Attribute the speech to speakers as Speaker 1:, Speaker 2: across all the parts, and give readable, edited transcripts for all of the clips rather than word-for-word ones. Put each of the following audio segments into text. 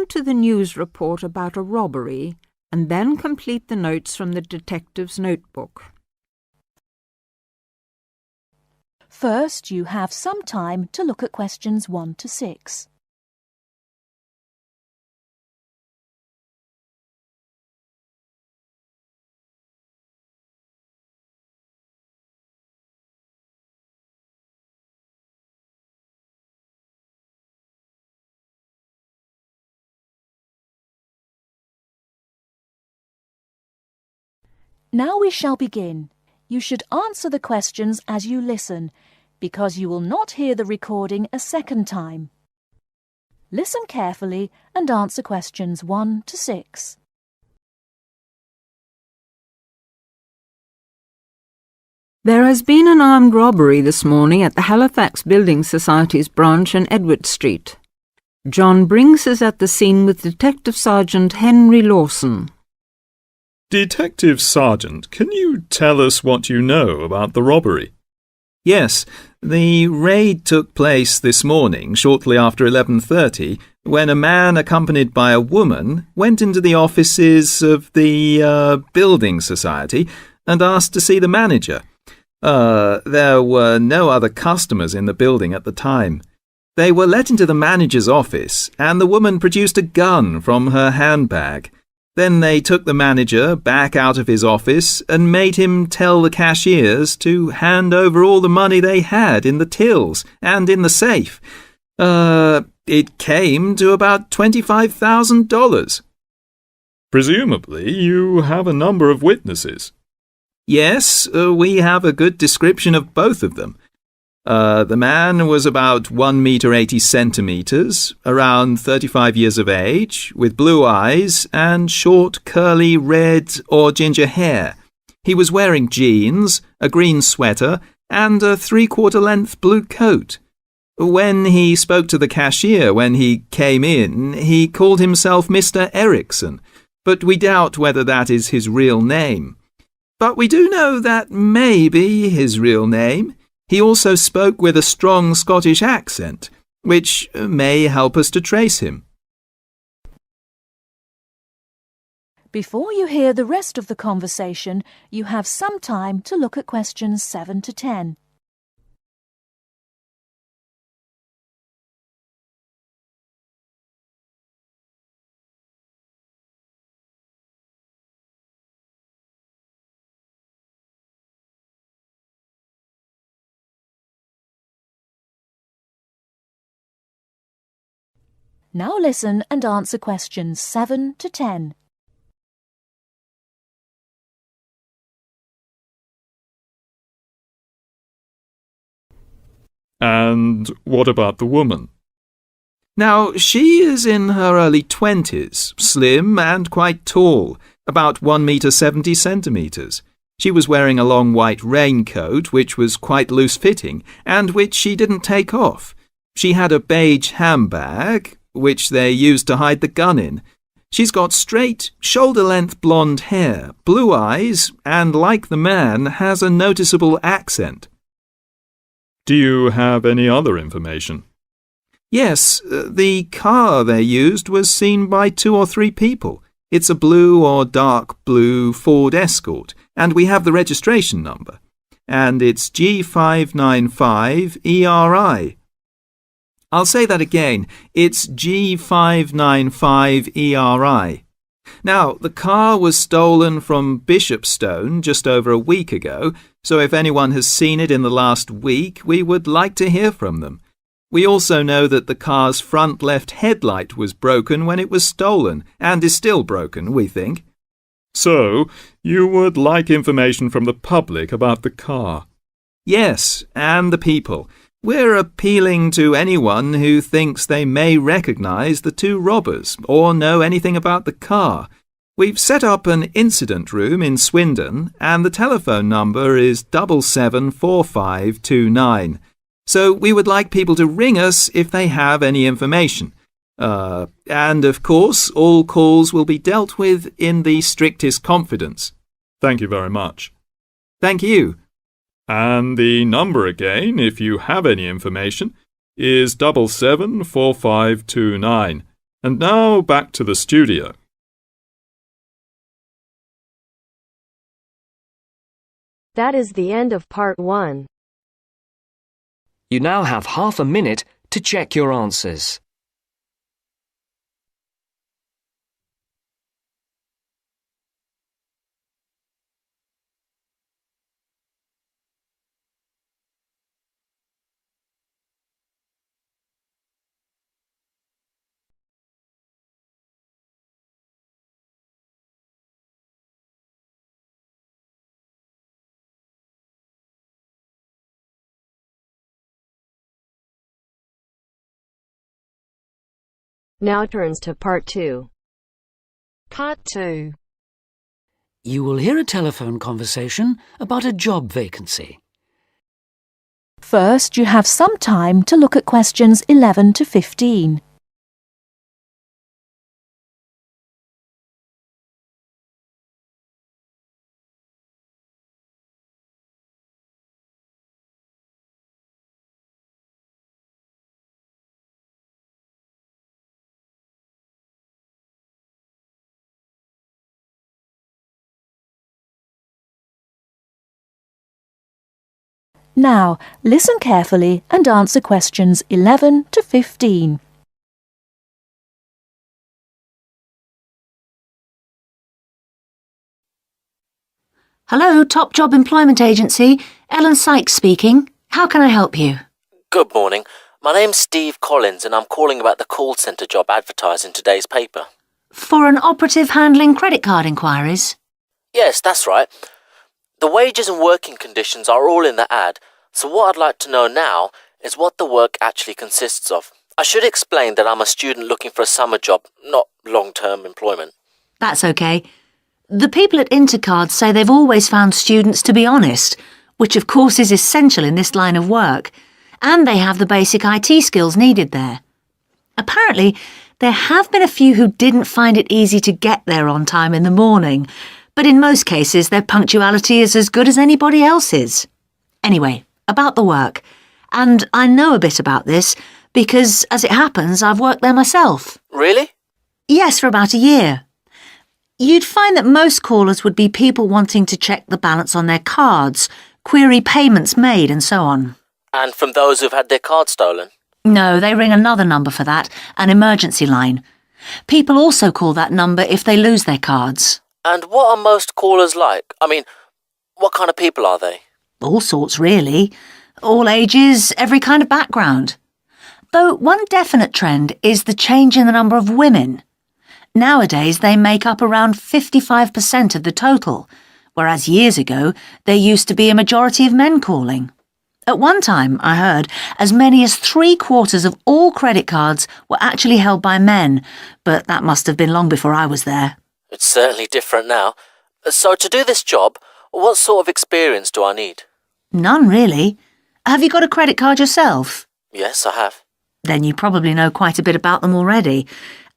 Speaker 1: listen to the news report about a robbery and then complete the notes from the detective's notebook.
Speaker 2: First, you have some time to look at questions 1 to 6. Now we shall begin. You should answer the questions as you listen, because you will not hear the recording a second time. Listen carefully and answer questions 1 to 6.
Speaker 1: There has been an armed robbery this morning at the Halifax Building Society's branch on Edward Street. John Brinks is at the scene with Detective Sergeant Henry Lawson.
Speaker 3: Detective Sergeant, can you tell us what you know about the robbery?
Speaker 4: Yes, the raid took place this morning, shortly after 11:30, when a man accompanied by a woman went into the offices of the Building Society and asked to see the manager. There were no other customers in the building at the time. They were let into the manager's office, and the woman produced a gun from her handbag. Then they took the manager back out of his office and made him tell the cashiers to hand over all the money they had in the tills and in the safe. It came to about $25,000.
Speaker 3: Presumably, you have a number of witnesses.
Speaker 4: Yes, we have a good description of both of them. The man was about 1 meter 80 centimeters, around 35 years of age, with blue eyes and short, curly, red or ginger hair. He was wearing jeans, a green sweater, and a 3/4 length blue coat. When he spoke to the cashier when he came in, he called himself Mr. Erickson, but we doubt whether that is his real name. But we do know that may be his real name. He also spoke with a strong Scottish accent, which may help us to trace him.
Speaker 2: Before you hear the rest of the conversation, you have some time to look at questions 7 to 10. Now listen and answer questions 7 to 10.
Speaker 3: And what about the woman?
Speaker 4: Now, she is in her early 20s, slim and quite tall, about 1 meter 70 centimeters. She was wearing a long white raincoat, which was quite loose-fitting, and which she didn't take off. She had a beige handbag, which they used to hide the gun in. She's got straight, shoulder-length blonde hair, blue eyes, and like the man, has a noticeable accent.
Speaker 3: Do you have any other information?
Speaker 4: Yes, the car they used was seen by 2 or 3 people. It's a blue or dark blue Ford Escort, and we have the registration number. And it's G595ERI. I'll say that again. It's G595ERI. Now, the car was stolen from Bishopstone just over a week ago, so if anyone has seen it in the last week, we would like to hear from them. We also know that the car's front left headlight was broken when it was stolen, and is still broken, we think.
Speaker 3: So, you would like information from the public about the car?
Speaker 4: Yes, and the people. We're appealing to anyone who thinks they may recognise the 2 robbers or know anything about the car. We've set up an incident room in Swindon, and the telephone number is 774529. So we would like people to ring us if they have any information. And of course, all calls will be dealt with in the strictest confidence.
Speaker 3: Thank you very much.
Speaker 4: Thank you.
Speaker 3: And the number again, if you have any information, is 774529. And now back to the studio.
Speaker 5: That is the end of part 1.
Speaker 6: You now have half a minute to check your answers.
Speaker 5: Now turns to part 2.
Speaker 7: Part 2.
Speaker 8: You will hear a telephone conversation about a job vacancy.
Speaker 2: First, you have some time to look at questions 11 to 15. Now, listen carefully and answer questions 11 to 15.
Speaker 9: Hello, Top Job Employment Agency. Ellen Sykes speaking. How can I help you?
Speaker 10: Good morning. My name's Steve Collins and I'm calling about the call centre job advertised in today's paper.
Speaker 9: For an operative handling credit card inquiries?
Speaker 10: Yes, that's right. The wages and working conditions are all in the ad, so what I'd like to know now is what the work actually consists of. I should explain that I'm a student looking for a summer job, not long-term employment.
Speaker 9: That's okay. The people at Intercard say they've always found students to be honest, which of course is essential in this line of work, and they have the basic IT skills needed there. Apparently, there have been a few who didn't find it easy to get there on time in the morning, but in most cases their punctuality is as good as anybody else's. Anyway, about the work. And I know a bit about this because, as it happens, I've worked there myself.
Speaker 10: Really?
Speaker 9: Yes, for about a year. You'd find that most callers would be people wanting to check the balance on their cards, query payments made and so on.
Speaker 10: And from those who've had their card stolen?
Speaker 9: No, they ring another number for that, an emergency line. People also call that number if they lose their cards.
Speaker 10: And what are most callers like? I mean, what kind of people are they?
Speaker 9: All sorts, really. All ages, every kind of background. Though one definite trend is the change in the number of women. Nowadays, they make up around 55% of the total, whereas years ago, there used to be a majority of men calling. At one time, I heard, as many as 3/4 of all credit cards were actually held by men, but that must have been long before I was there.
Speaker 10: It's certainly different now. So to do this job, what sort of experience do I need?
Speaker 9: None, really. Have you got a credit card yourself?
Speaker 10: Yes, I have.
Speaker 9: Then you probably know quite a bit about them already.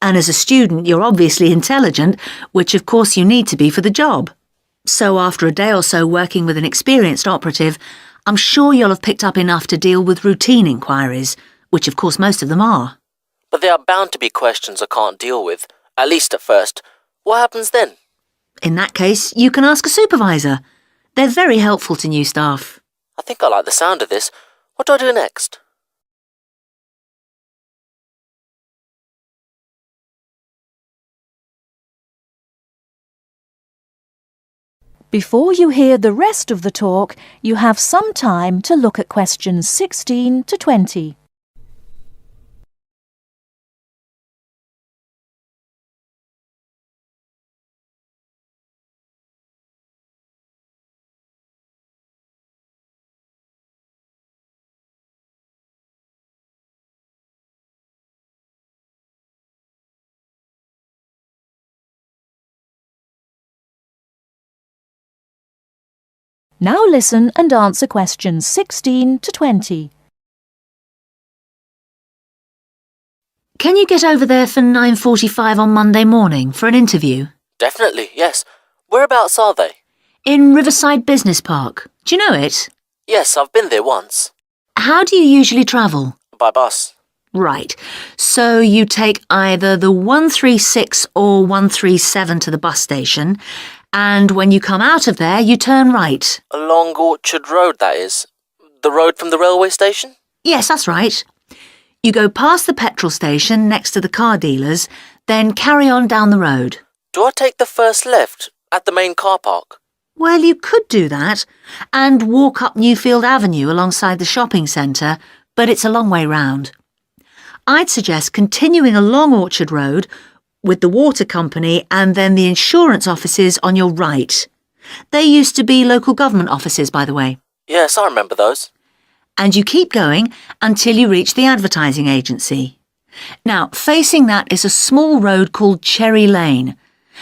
Speaker 9: And as a student, you're obviously intelligent, which of course you need to be for the job. So after a day or so working with an experienced operative, I'm sure you'll have picked up enough to deal with routine inquiries, which of course most of them are.
Speaker 10: But there are bound to be questions I can't deal with, at least at first. What happens then?
Speaker 9: In that case, you can ask a supervisor. They're very helpful to new staff.
Speaker 10: I think I like the sound of this. What do I do next?
Speaker 2: Before you hear the rest of the talk, you have some time to look at questions 16 to 20. Now listen and answer questions 16 to 20.
Speaker 9: Can you get over there for 9:45 on Monday morning for an interview?
Speaker 10: Definitely, yes. Whereabouts are they?
Speaker 9: In Riverside Business Park. Do you know it?
Speaker 10: Yes, I've been there once.
Speaker 9: How do you usually travel?
Speaker 10: By bus.
Speaker 9: Right. So you take either the 136 or 137 to the bus station, and when you come out of there, you turn right.
Speaker 10: Along Orchard Road, that is. The road from the railway station?
Speaker 9: Yes, that's right. You go past the petrol station next to the car dealers, then carry on down the road.
Speaker 10: Do I take the first left at the main car park?
Speaker 9: Well, you could do that and walk up Newfield Avenue alongside the shopping centre, but it's a long way round. I'd suggest continuing along Orchard Road with the water company and then the insurance offices on your right. They used to be local government offices, by the way.
Speaker 10: Yes, I remember those.
Speaker 9: And you keep going until you reach the advertising agency. Now, facing that is a small road called Cherry Lane.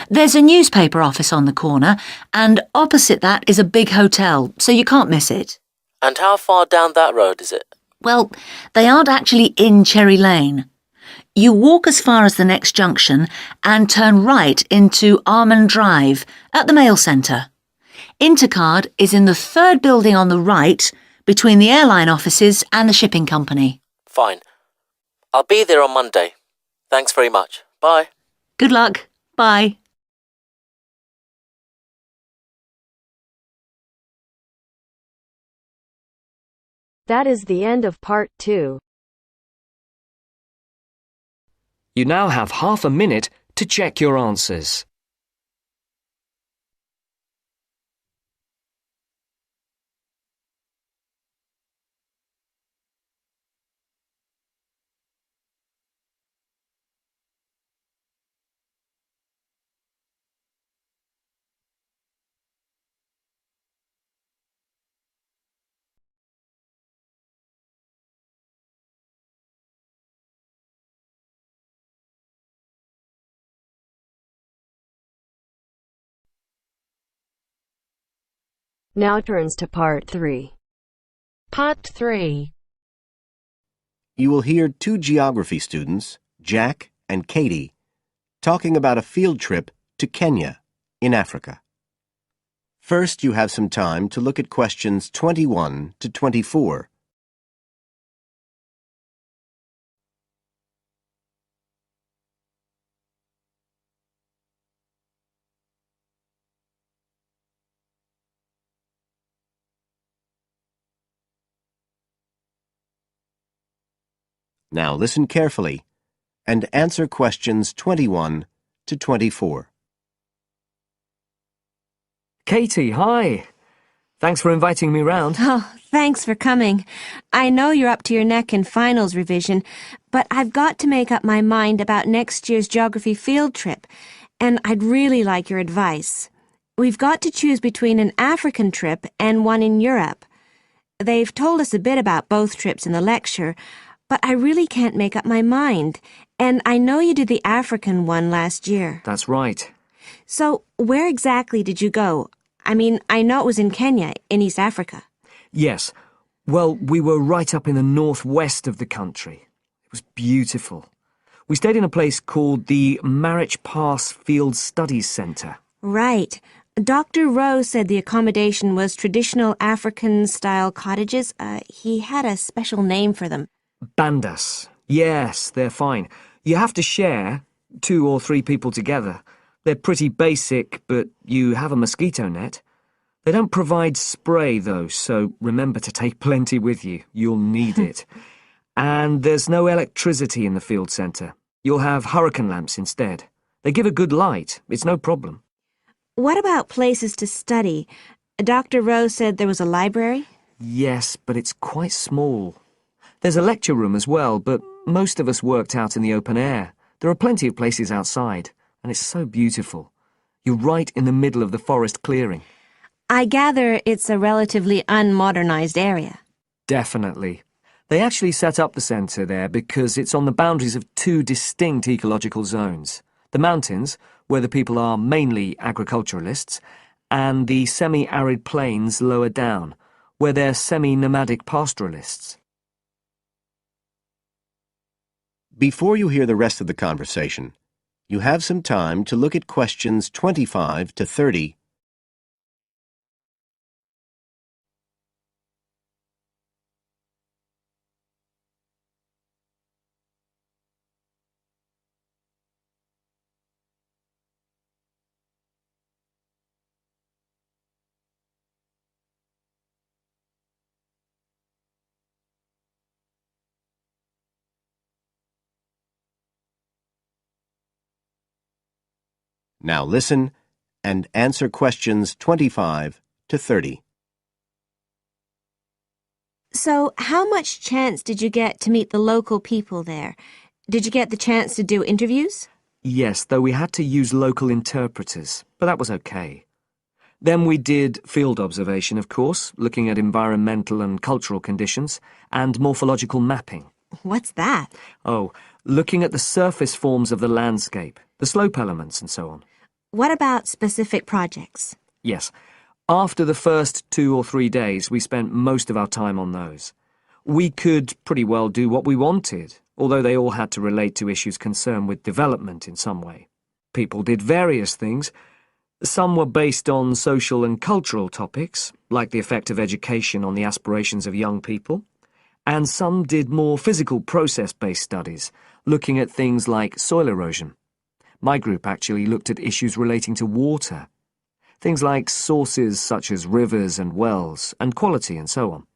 Speaker 9: There's a newspaper office on the corner, and opposite that is a big hotel, so you can't miss it.
Speaker 10: And how far down that road is it?
Speaker 9: Well, they aren't actually in Cherry Lane. You walk as far as the next junction and turn right into Armand Drive at the mail centre. Intercard is in the third building on the right, between the airline offices and the shipping company.
Speaker 10: Fine. I'll be there on Monday. Thanks very much. Bye.
Speaker 9: Good luck. Bye.
Speaker 5: That is the end of part 2.
Speaker 6: You now have half a minute to check your answers.
Speaker 5: Now turns to part 3.
Speaker 7: Part 3.
Speaker 11: You will hear two geography students, Jack and Katie, talking about a field trip to Kenya in Africa. First, you have some time to look at questions 21 to 24. Now listen carefully and answer questions 21 to 24.
Speaker 6: Katie, hi. Thanks for inviting me round.
Speaker 12: Oh, thanks for coming. I know you're up to your neck in finals revision, but I've got to make up my mind about next year's geography field trip, and I'd really like your advice. We've got to choose between an African trip and one in Europe. They've told us a bit about both trips in the lecture, but I really can't make up my mind, and I know you did the African one last year.
Speaker 6: That's right.
Speaker 12: So, where exactly did you go? I mean, I know it was in Kenya, in East Africa.
Speaker 6: Yes. Well, we were right up in the northwest of the country. It was beautiful. We stayed in a place called the Marich Pass Field Studies Centre.
Speaker 12: Right. Dr. Rose said the accommodation was traditional African-style cottages. He had a special name for them.
Speaker 6: Bandas. Yes, they're fine. You have to share, 2 or 3 people together. They're pretty basic, but you have a mosquito net. They don't provide spray, though, so remember to take plenty with you. You'll need it. And there's no electricity in the field centre. You'll have hurricane lamps instead. They give a good light. It's no problem.
Speaker 12: What about places to study? Dr. Rose said there was a library?
Speaker 6: Yes, but it's quite small. There's a lecture room as well, but most of us worked out in the open air. There are plenty of places outside, and it's so beautiful. You're right in the middle of the forest clearing.
Speaker 12: I gather it's a relatively unmodernized area.
Speaker 6: Definitely. They actually set up the centre there because it's on the boundaries of 2 distinct ecological zones. The mountains, where the people are mainly agriculturalists, and the semi-arid plains lower down, where they're semi-nomadic pastoralists.
Speaker 11: Before you hear the rest of the conversation, you have some time to look at questions 25 to 30. Now listen and answer questions 25 to 30.
Speaker 12: So, how much chance did you get to meet the local people there? Did you get the chance to do interviews?
Speaker 6: Yes, though we had to use local interpreters, but that was okay. Then we did field observation, of course, looking at environmental and cultural conditions, and morphological mapping.
Speaker 12: What's that?
Speaker 6: Oh, looking at the surface forms of the landscape, the slope elements and so on.
Speaker 12: What about specific projects?
Speaker 6: Yes. After the first 2 or 3 days, we spent most of our time on those. We could pretty well do what we wanted, although they all had to relate to issues concerned with development in some way. People did various things. Some were based on social and cultural topics, like the effect of education on the aspirations of young people, and some did more physical process-based studies, looking at things like soil erosion. My group actually looked at issues relating to water, things like sources such as rivers and wells, and quality and so on.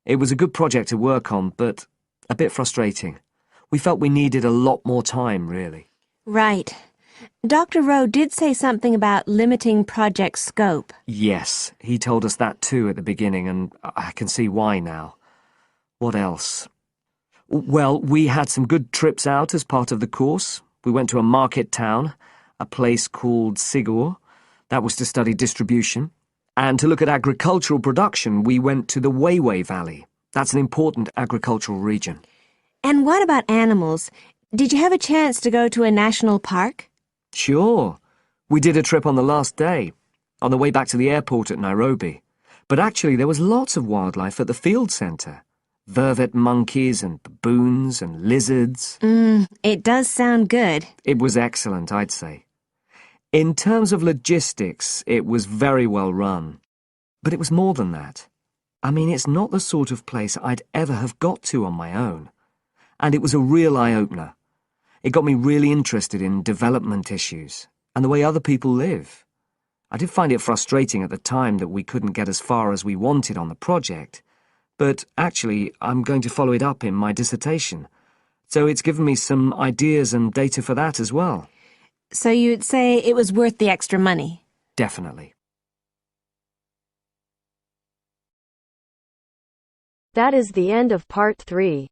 Speaker 6: It was a good project to work on, but a bit frustrating. We felt we needed a lot more time, really.
Speaker 12: Right. Dr. Rowe did say something about limiting project scope.
Speaker 6: Yes, he told us that too at the beginning, and I can see why now. What else? Well, we had some good trips out as part of the course. We went to a market town, a place called Sigur. That was to study distribution. And to look at agricultural production, we went to the Weiwei Valley. That's an important agricultural region.
Speaker 12: And what about animals? Did you have a chance to go to a national park?
Speaker 6: Sure. We did a trip on the last day, on the way back to the airport at Nairobi. But actually there was lots of wildlife at the field centre. Vervet monkeys and baboons and lizards.
Speaker 12: It does sound good.
Speaker 6: It was excellent, I'd say. In terms of logistics, it was very well run. But it was more than that. I mean, it's not the sort of place I'd ever have got to on my own. And it was a real eye-opener. It got me really interested in development issues and the way other people live. I did find it frustrating at the time that we couldn't get as far as we wanted on the project. But actually, I'm going to follow it up in my dissertation. So it's given me some ideas and data for that as well.
Speaker 12: So you'd say it was worth the extra money?
Speaker 6: Definitely.
Speaker 5: That is the end of part 3.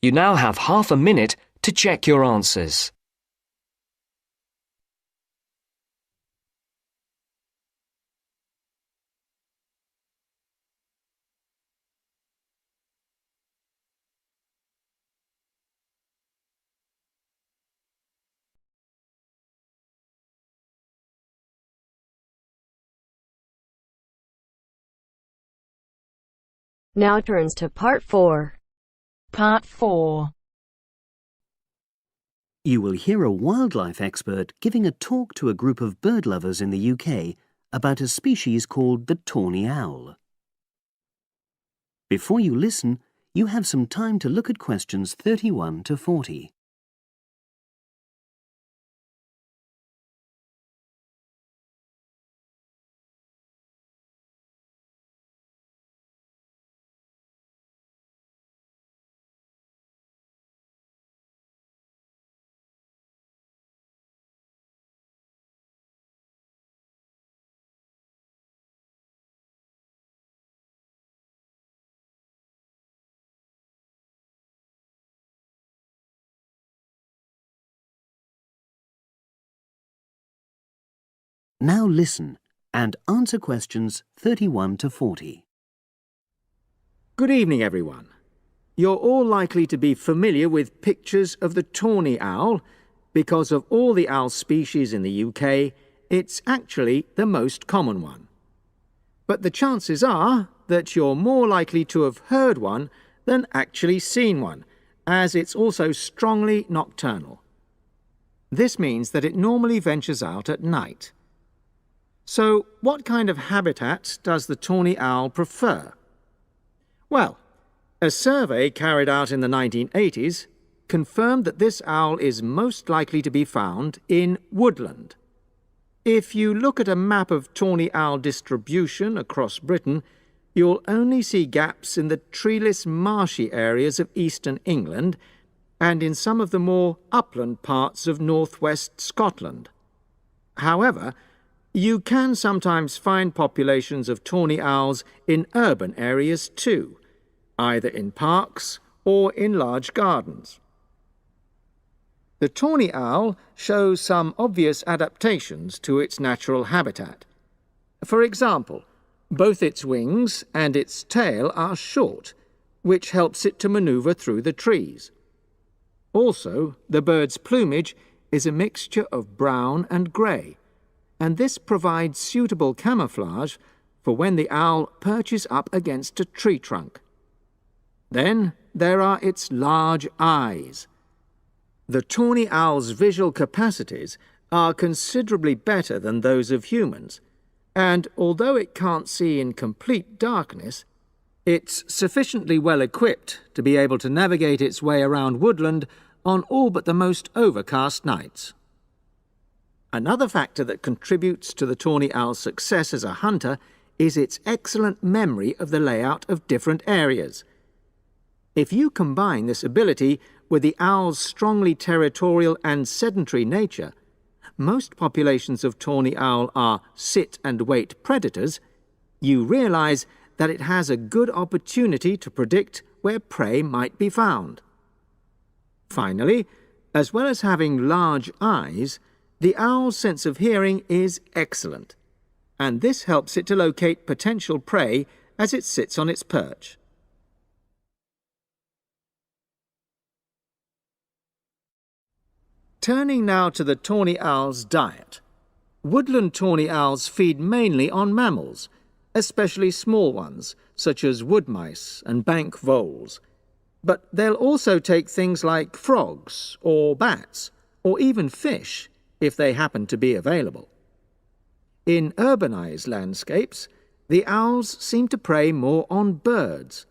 Speaker 6: You now have half a minute to check your answers.
Speaker 5: Now turns to part 4.
Speaker 7: Part 4.
Speaker 13: You will hear a wildlife expert giving a talk to a group of bird lovers in the UK about a species called the tawny owl. Before you listen, you have some time to look at questions 31 to 40. Now listen and answer questions 31 to 40.
Speaker 14: Good evening, everyone. You're all likely to be familiar with pictures of the tawny owl. Because of all the owl species in the UK, it's actually the most common one. But the chances are that you're more likely to have heard one than actually seen one, as it's also strongly nocturnal. This means that it normally ventures out at night. So, what kind of habitat does the tawny owl prefer? Well, a survey carried out in the 1980s confirmed that this owl is most likely to be found in woodland. If you look at a map of tawny owl distribution across Britain, you'll only see gaps in the treeless marshy areas of eastern England and in some of the more upland parts of northwest Scotland. However, you can sometimes find populations of tawny owls in urban areas too, either in parks or in large gardens. The tawny owl shows some obvious adaptations to its natural habitat. For example, both its wings and its tail are short, which helps it to maneuver through the trees. Also, the bird's plumage is a mixture of brown and grey, and this provides suitable camouflage for when the owl perches up against a tree trunk. Then there are its large eyes. The tawny owl's visual capacities are considerably better than those of humans, and although it can't see in complete darkness, it's sufficiently well equipped to be able to navigate its way around woodland on all but the most overcast nights. Another factor that contributes to the tawny owl's success as a hunter is its excellent memory of the layout of different areas. If you combine this ability with the owl's strongly territorial and sedentary nature, most populations of tawny owl are sit-and-wait predators, you realize that it has a good opportunity to predict where prey might be found. Finally, as well as having large eyes, the owl's sense of hearing is excellent, and this helps it to locate potential prey as it sits on its perch. Turning now to the tawny owl's diet. Woodland tawny owls feed mainly on mammals, especially small ones, such as wood mice and bank voles. But they'll also take things like frogs or bats, or even fish, if they happen to be available. In urbanized landscapes, the owls seem to prey more on birds.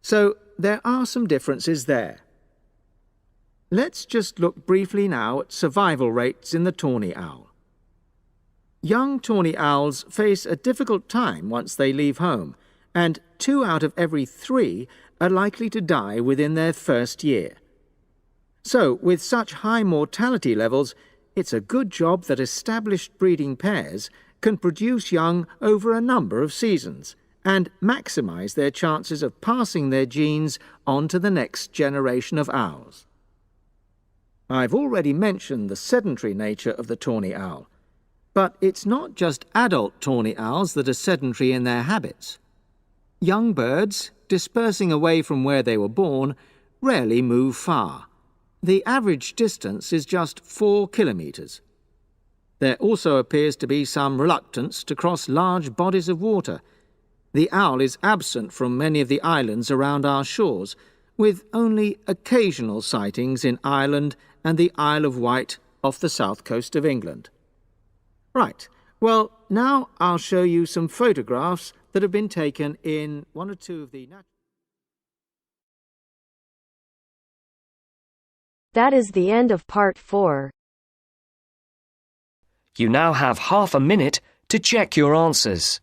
Speaker 14: So there are some differences there. Let's just look briefly now at survival rates in the tawny owl. Young tawny owls face a difficult time once they leave home, and 2 out of every 3 are likely to die within their first year. So, with such high mortality levels, it's a good job that established breeding pairs can produce young over a number of seasons and maximize their chances of passing their genes on to the next generation of owls. I've already mentioned the sedentary nature of the tawny owl, but it's not just adult tawny owls that are sedentary in their habits. Young birds, dispersing away from where they were born, rarely move far. The average distance is just 4 kilometres. There also appears to be some reluctance to cross large bodies of water. The owl is absent from many of the islands around our shores, with only occasional sightings in Ireland and the Isle of Wight off the south coast of England. Right, well, now I'll show you some photographs that have been taken in one or two of the...
Speaker 5: That is the end of part 4.
Speaker 6: You now have half a minute to check your answers.